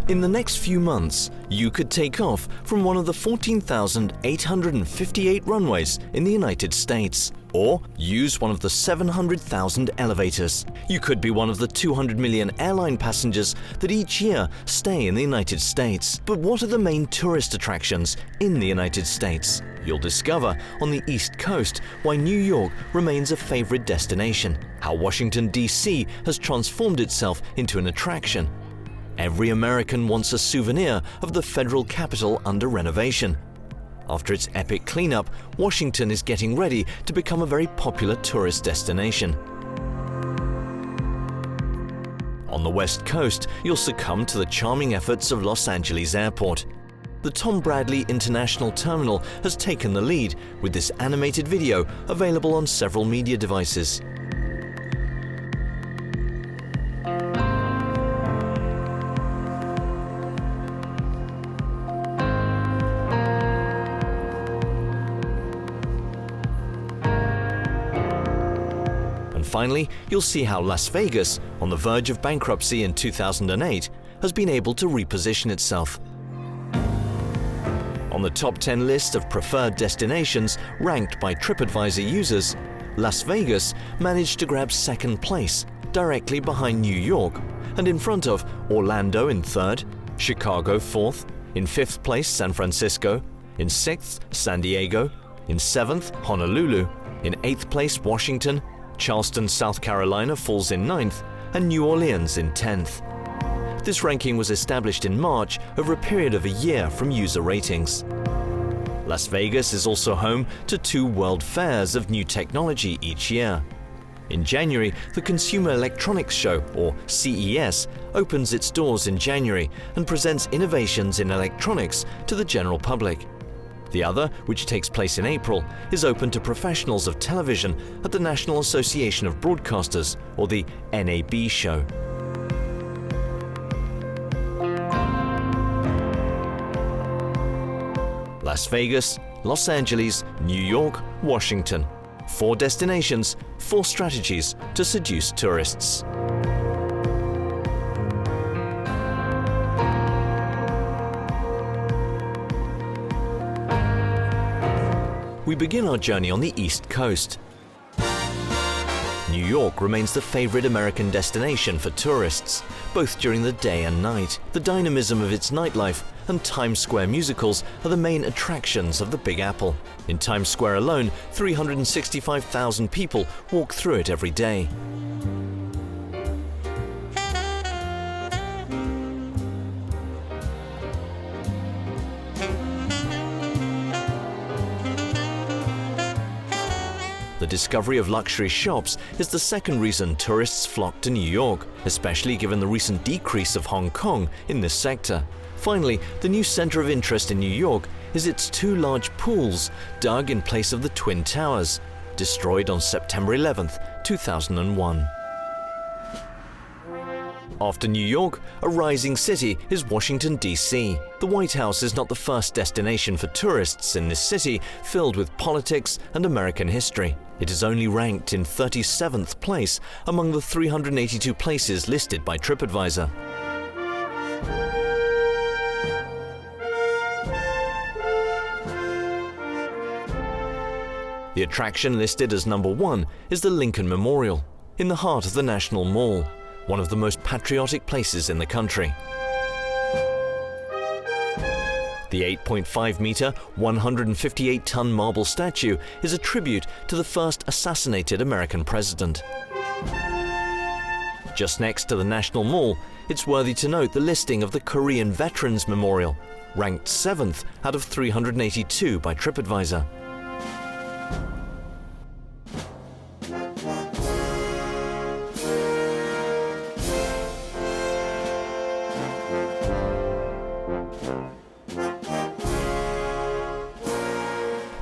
In the next few months, you could take off from one of the 14,858 runways in the United States, or use one of the 700,000 elevators. You could be one of the 200 million airline passengers that each year stay in the United States. But what are the main tourist attractions in the United States? You'll discover on the East Coast why New York remains a favorite destination, how Washington D.C. has transformed itself into an attraction. Every American wants a souvenir of the federal capital under renovation. After its epic cleanup, Washington is getting ready to become a very popular tourist destination. On the West Coast, you'll succumb to the charming efforts of Los Angeles Airport. The Tom Bradley International Terminal has taken the lead with this animated video available on several media devices. Finally, you'll see how Las Vegas, on the verge of bankruptcy in 2008, has been able to reposition itself. On the top 10 list of preferred destinations ranked by TripAdvisor users, Las Vegas managed to grab second place, directly behind New York, and in front of Orlando in third, Chicago fourth, in fifth place San Francisco, in sixth San Diego, in seventh Honolulu, in eighth place Washington, Charleston, South Carolina falls in 9th, and New Orleans in 10th. This ranking was established in March over a period of a year from user ratings. Las Vegas is also home to 2 world fairs of new technology each year. In January, the Consumer Electronics Show, or CES, opens its doors in January and presents innovations in electronics to the general public. The other, which takes place in April, is open to professionals of television at the National Association of Broadcasters, or the NAB show. Las Vegas, Los Angeles, New York, Washington. 4 destinations, 4 strategies to seduce tourists. We begin our journey on the East Coast. New York remains the favorite American destination for tourists, both during the day and night. The dynamism of its nightlife and Times Square musicals are the main attractions of the Big Apple. In Times Square alone, 365,000 people walk through it every day. The discovery of luxury shops is the second reason tourists flock to New York, especially given the recent decrease of Hong Kong in this sector. Finally, the new center of interest in New York is its 2 large pools dug in place of the Twin Towers, destroyed on September 11, 2001. After New York, a rising city is Washington, D.C. The White House is not the first destination for tourists in this city filled with politics and American history. It is only ranked in 37th place among the 382 places listed by TripAdvisor. The attraction listed as number 1 is the Lincoln Memorial, in the heart of the National Mall, one of the most patriotic places in the country. The 8.5-meter, 158-ton marble statue is a tribute to the first assassinated American president. Just next to the National Mall, it's worthy to note the listing of the Korean Veterans Memorial, ranked 7th out of 382 by TripAdvisor.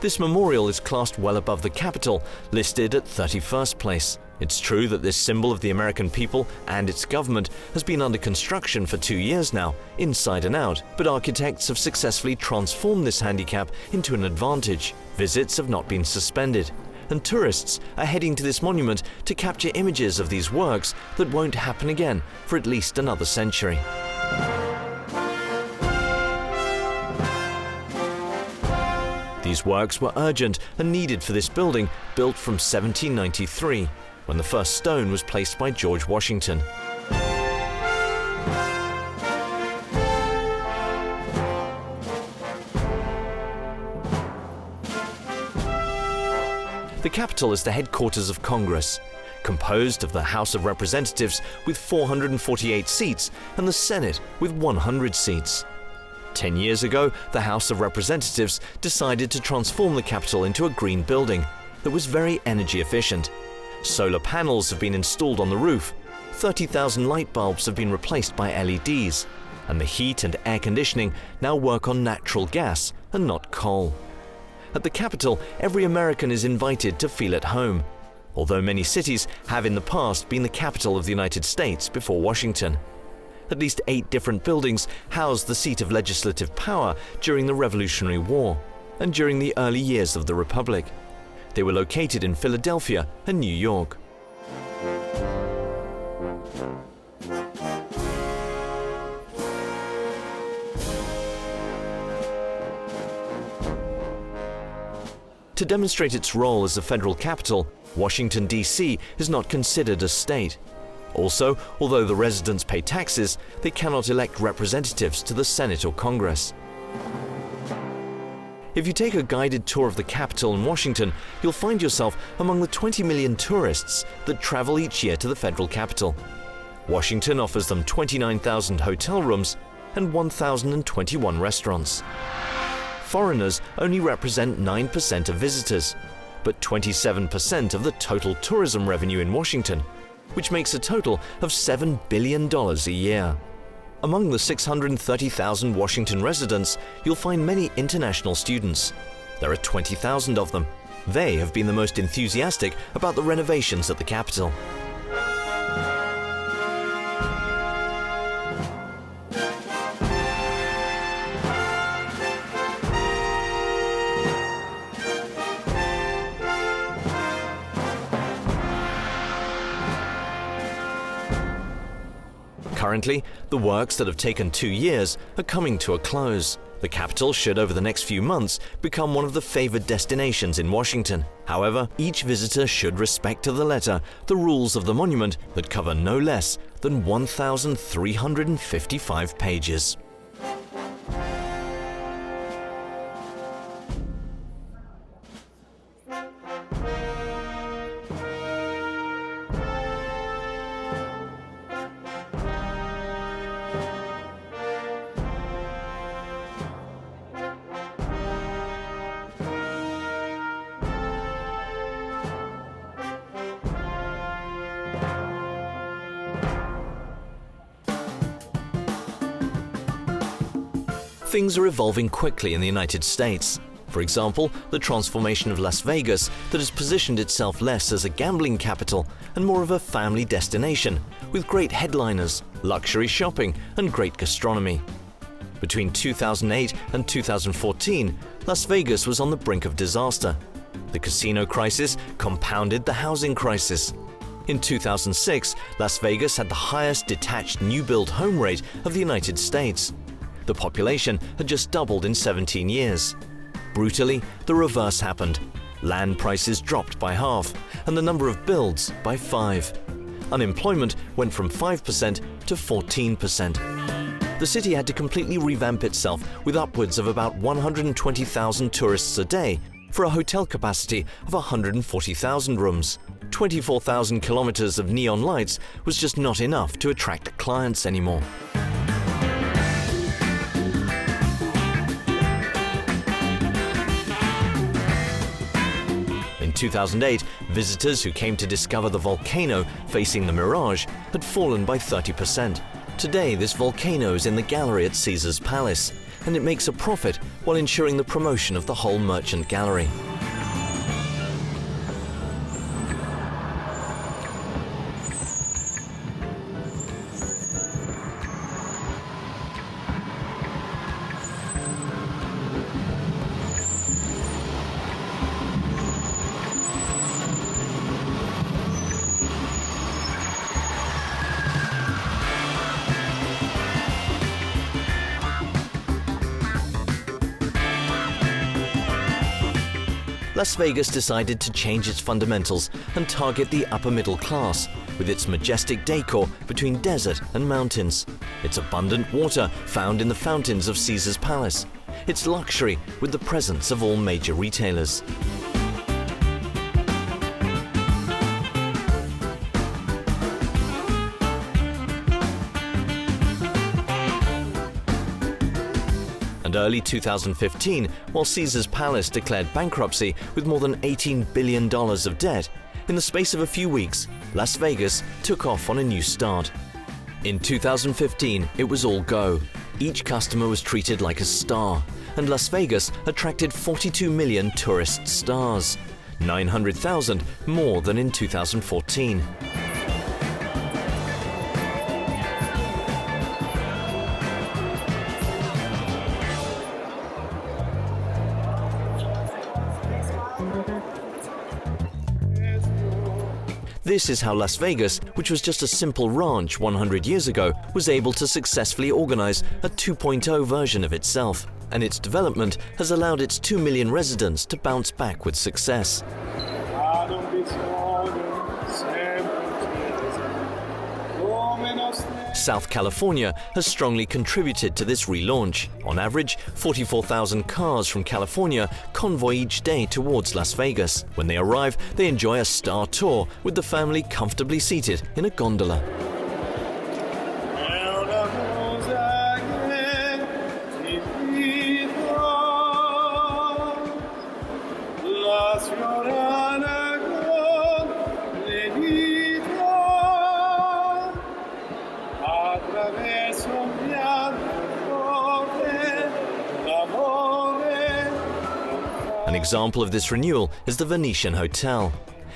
This memorial is classed well above the Capitol, listed at 31st place. It's true that this symbol of the American people and its government has been under construction for 2 years now, inside and out, but architects have successfully transformed this handicap into an advantage. Visits have not been suspended, and tourists are heading to this monument to capture images of these works that won't happen again for at least another century. These works were urgent and needed for this building, built from 1793, when the first stone was placed by George Washington. The Capitol is the headquarters of Congress, composed of the House of Representatives with 448 seats and the Senate with 100 seats. 10 years ago, the House of Representatives decided to transform the Capitol into a green building that was very energy efficient. Solar panels have been installed on the roof, 30,000 light bulbs have been replaced by LEDs, and the heat and air conditioning now work on natural gas and not coal. At the Capitol, every American is invited to feel at home, although many cities have in the past been the capital of the United States before Washington. At least 8 different buildings housed the seat of legislative power during the Revolutionary War and during the early years of the Republic. They were located in Philadelphia and New York. To demonstrate its role as a federal capital, Washington, D.C. is not considered a state. Also, although the residents pay taxes, they cannot elect representatives to the Senate or Congress. If you take a guided tour of the Capitol in Washington, you'll find yourself among the 20 million tourists that travel each year to the federal capital. Washington offers them 29,000 hotel rooms and 1,021 restaurants. Foreigners only represent 9% of visitors, but 27% of the total tourism revenue in Washington, which makes a total of $7 billion a year. Among the 630,000 Washington residents, you'll find many international students. There are 20,000 of them. They have been the most enthusiastic about the renovations at the Capitol. Currently, the works that have taken 2 years are coming to a close. The Capitol should, over the next few months, become one of the favored destinations in Washington. However, each visitor should respect to the letter the rules of the monument that cover no less than 1,355 pages. Things are evolving quickly in the United States. For example, the transformation of Las Vegas that has positioned itself less as a gambling capital and more of a family destination, with great headliners, luxury shopping, and great gastronomy. Between 2008 and 2014, Las Vegas was on the brink of disaster. The casino crisis compounded the housing crisis. In 2006, Las Vegas had the highest detached new-build home rate of the United States. The population had just doubled in 17 years. Brutally, the reverse happened. Land prices dropped by half, and the number of builds by 5. Unemployment went from 5% to 14%. The city had to completely revamp itself with upwards of about 120,000 tourists a day for a hotel capacity of 140,000 rooms. 24,000 kilometers of neon lights was just not enough to attract clients anymore. In 2008, visitors who came to discover the volcano facing the Mirage had fallen by 30%. Today, this volcano is in the gallery at Caesar's Palace, and it makes a profit while ensuring the promotion of the whole merchant gallery. Las Vegas decided to change its fundamentals and target the upper middle class with its majestic decor between desert and mountains, its abundant water found in the fountains of Caesar's Palace, its luxury with the presence of all major retailers. And early 2015, while Caesar's Palace declared bankruptcy with more than $18 billion of debt, in the space of a few weeks, Las Vegas took off on a new start. In 2015, it was all go. Each customer was treated like a star, and Las Vegas attracted 42 million tourist stars, 900,000 more than in 2014. This is how Las Vegas, which was just a simple ranch 100 years ago, was able to successfully organize a 2.0 version of itself, and its development has allowed its 2 million residents to bounce back with success. South California has strongly contributed to this relaunch. On average, 44,000 cars from California convoy each day towards Las Vegas. When they arrive, they enjoy a star tour with the family comfortably seated in a gondola. An example of this renewal is the Venetian Hotel.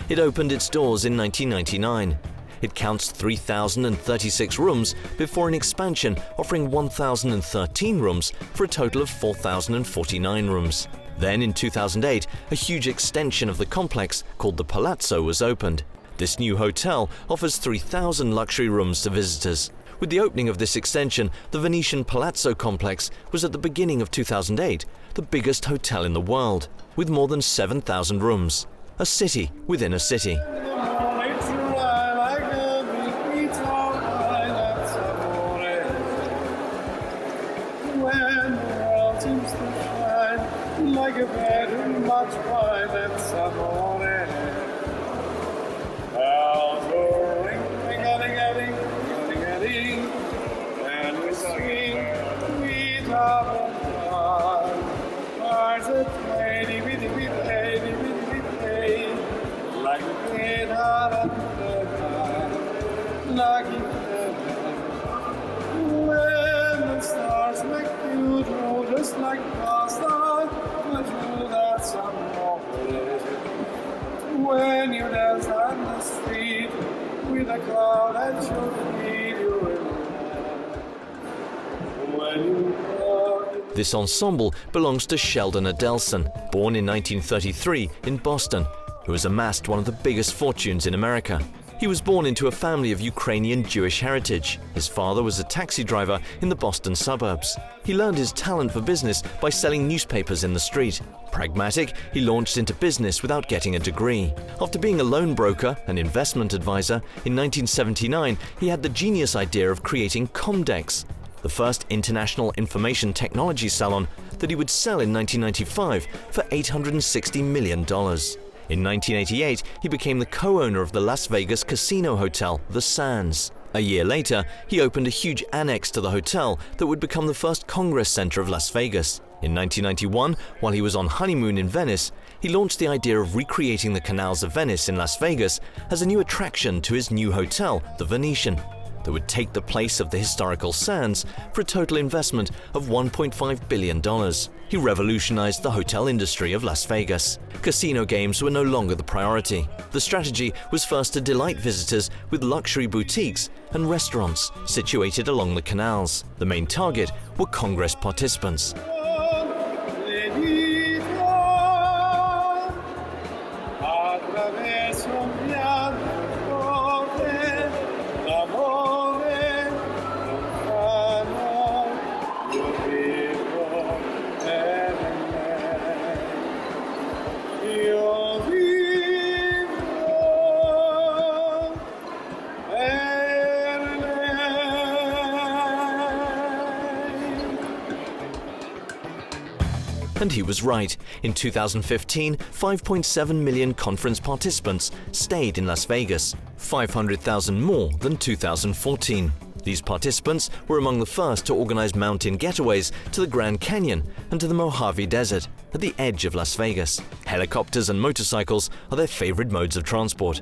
It opened its doors in 1999. It counts 3,036 rooms before an expansion offering 1,013 rooms for a total of 4,049 rooms. Then in 2008, a huge extension of the complex called the Palazzo was opened. This new hotel offers 3,000 luxury rooms to visitors. With the opening of this extension, the Venetian Palazzo complex was at the beginning of 2008 the biggest hotel in the world, with more than 7,000 rooms. A city within a city. Like pasta, but you that some more. When you dance on the street with a cloud at your feet, you're when you. This ensemble belongs to Sheldon Adelson, born in 1933 in Boston, who has amassed one of the biggest fortunes in America. He was born into a family of Ukrainian Jewish heritage. His father was a taxi driver in the Boston suburbs. He learned his talent for business by selling newspapers in the street. Pragmatic, he launched into business without getting a degree. After being a loan broker and investment advisor, in 1979 he had the genius idea of creating Comdex, the first international information technology salon that he would sell in 1995 for $860 million. In 1988, he became the co-owner of the Las Vegas casino hotel, the Sands. A year later, he opened a huge annex to the hotel that would become the first Congress Center of Las Vegas. In 1991, while he was on honeymoon in Venice, he launched the idea of recreating the canals of Venice in Las Vegas as a new attraction to his new hotel, the Venetian, that would take the place of the historical Sands for a total investment of $1.5 billion. He revolutionized the hotel industry of Las Vegas. Casino games were no longer the priority. The strategy was first to delight visitors with luxury boutiques and restaurants situated along the canals. The main target were Congress participants. You And he was right. In 2015, 5.7 million conference participants stayed in Las Vegas, 500,000 more than 2014. These participants were among the first to organize mountain getaways to the Grand Canyon and to the Mojave Desert at the edge of Las Vegas. Helicopters and motorcycles are their favorite modes of transport.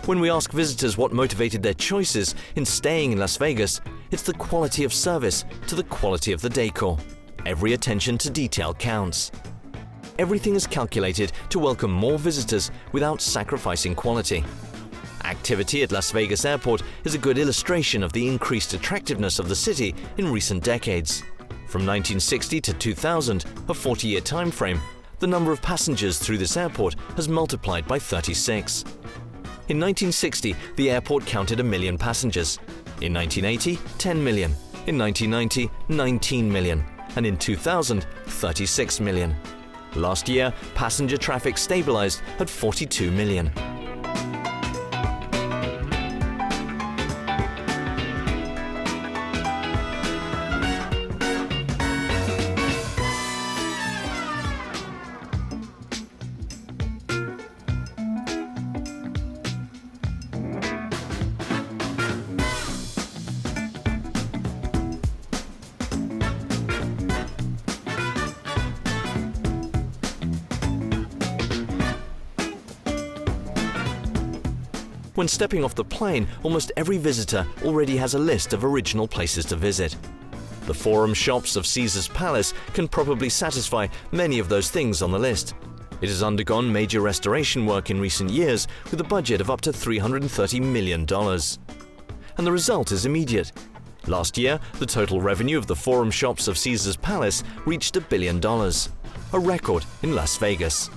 When we ask visitors what motivated their choices in staying in Las Vegas, it's the quality of service to the quality of the decor. Every attention to detail counts. Everything is calculated to welcome more visitors without sacrificing quality. Activity at Las Vegas Airport is a good illustration of the increased attractiveness of the city in recent decades. From 1960 to 2000, a 40-year time frame, the number of passengers through this airport has multiplied by 36. In 1960, the airport counted 1 million passengers. In 1980, 10 million. In 1990, 19 million. And in 2000, 36 million. Last year, passenger traffic stabilized at 42 million. When stepping off the plane, almost every visitor already has a list of original places to visit. The Forum Shops of Caesar's Palace can probably satisfy many of those things on the list. It has undergone major restoration work in recent years with a budget of up to $330 million. And the result is immediate. Last year, the total revenue of the Forum Shops of Caesar's Palace reached $1 billion, a record in Las Vegas.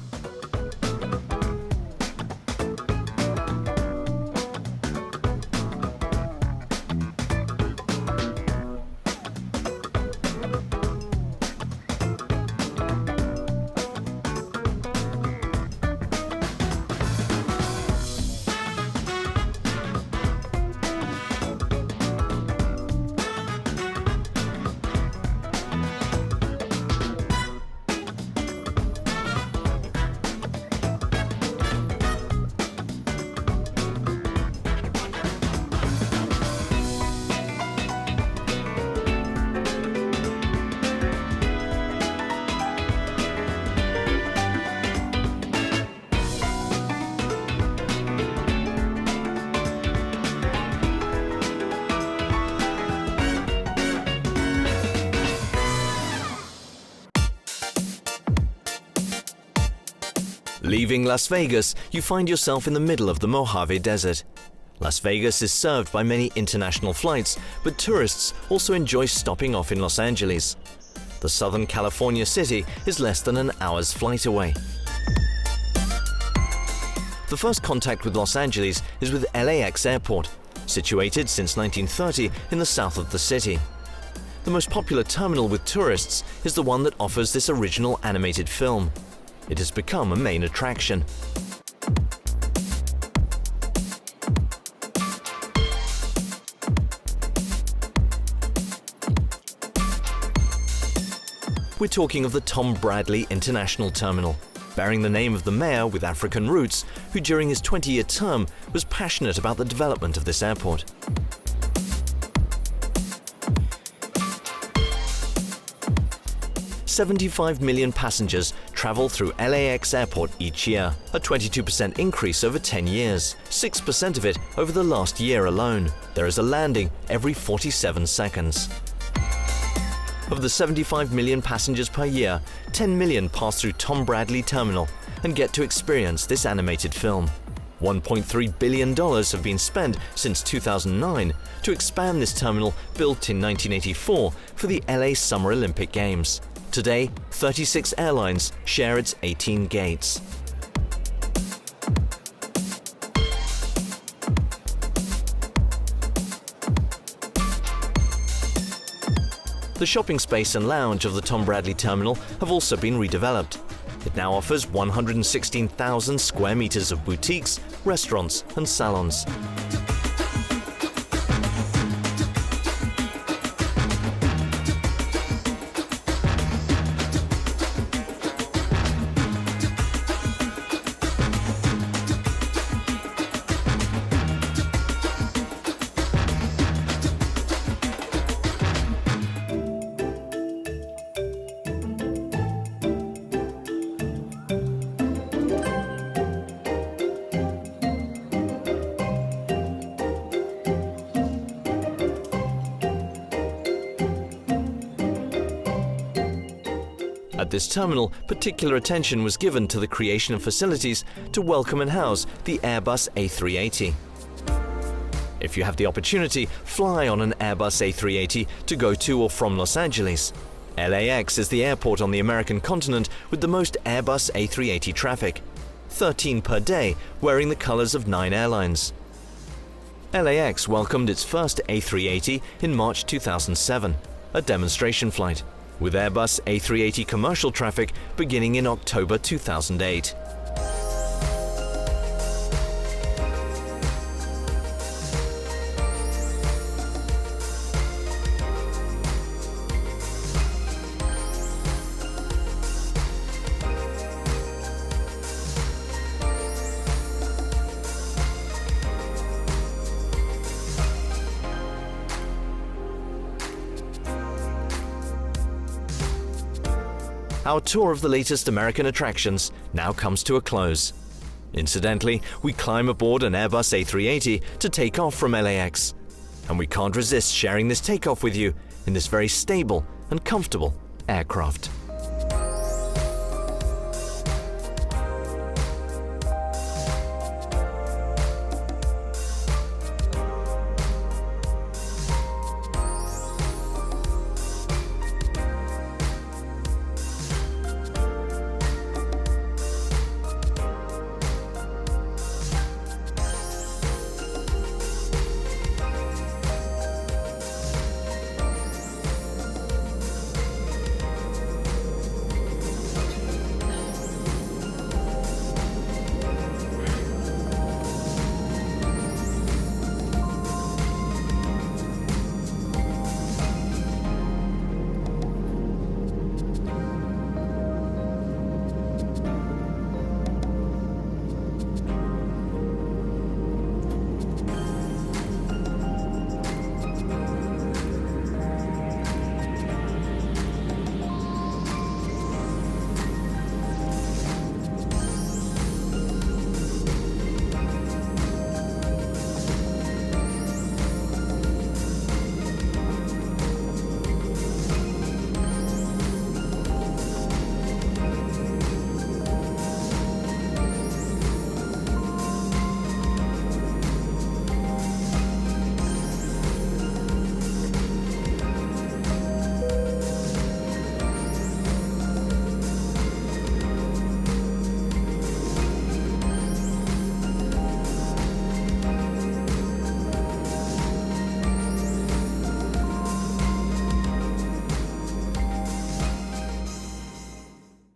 Leaving Las Vegas, you find yourself in the middle of the Mojave Desert. Las Vegas is served by many international flights, but tourists also enjoy stopping off in Los Angeles. The Southern California city is less than an hour's flight away. The first contact with Los Angeles is with LAX Airport, situated since 1930 in the south of the city. The most popular terminal with tourists is the one that offers this original animated film. It has become a main attraction. We're talking of the Tom Bradley International Terminal, bearing the name of the mayor with African roots, who during his 20-year term was passionate about the development of this airport. $75 million passengers travel through LAX Airport each year, a 22% increase over 10 years, 6% of it over the last year alone. There is a landing every 47 seconds. Of the 75 million passengers per year, 10 million pass through Tom Bradley Terminal and get to experience this animated film. $1.3 billion have been spent since 2009 to expand this terminal built in 1984 for the LA Summer Olympic Games. Today, 36 airlines share its 18 gates. The shopping space and lounge of the Tom Bradley Terminal have also been redeveloped. It now offers 116,000 square meters of boutiques, restaurants and salons. At this terminal, particular attention was given to the creation of facilities to welcome and house the Airbus A380. If you have the opportunity, fly on an Airbus A380 to go to or from Los Angeles. LAX is the airport on the American continent with the most Airbus A380 traffic, 13 per day, wearing the colors of 9 airlines. LAX welcomed its first A380 in March 2007, a demonstration flight, with Airbus A380 commercial traffic beginning in October 2008. Our tour of the latest American attractions now comes to a close. Incidentally, we climb aboard an Airbus A380 to take off from LAX. And we can't resist sharing this takeoff with you in this very stable and comfortable aircraft.